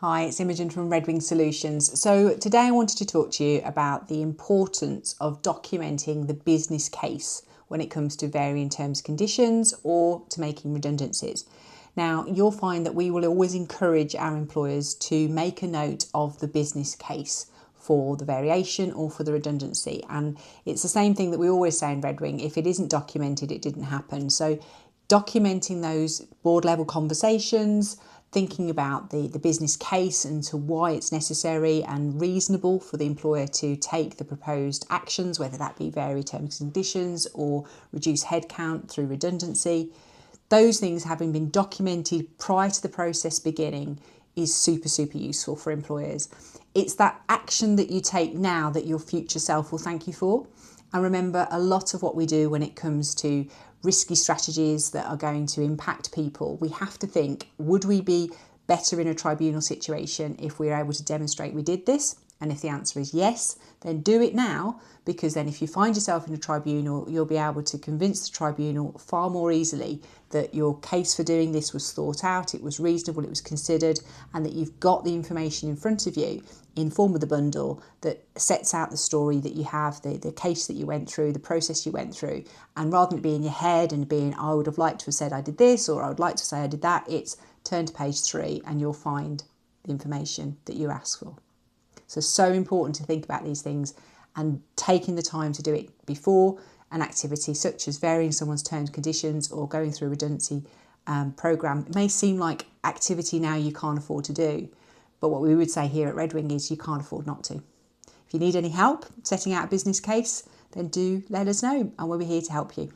Hi, it's Imogen from Redwing Solutions. So today I wanted to talk to you about the importance of documenting the business case when it comes to varying terms and conditions or to making redundancies. Now, you'll find that we will always encourage our employers to make a note of the business case for the variation or for the redundancy. And it's the same thing that we always say in Redwing: if it isn't documented, it didn't happen. So documenting those board level conversations, thinking about the business case and to why it's necessary and reasonable for the employer to take the proposed actions, whether that be vary terms and conditions or reduce headcount through redundancy. Those things having been documented prior to the process beginning is super useful for employers. It's that action that you take now that your future self will thank you for. And remember, a lot of what we do when it comes to risky strategies that are going to impact people, we have to think, would we be better in a tribunal situation if we were able to demonstrate we did this? And if the answer is yes, then do it now, because then if you find yourself in a tribunal, you'll be able to convince the tribunal far more easily that your case for doing this was thought out, it was reasonable, it was considered, and that you've got the information in front of you in form of the bundle that sets out the story that you have, the case that you went through, the process you went through. And rather than it being in your head and being, I would have liked to have said I did this, or I would like to say I did that, it's turn to page 3 and you'll find the information that you asked for. So important to think about these things and taking the time to do it before an activity such as varying someone's terms and conditions or going through a redundancy programme. It may seem like activity now you can't afford to do, but what we would say here at Redwing is you can't afford not to. If you need any help setting out a business case, then do let us know and we'll be here to help you.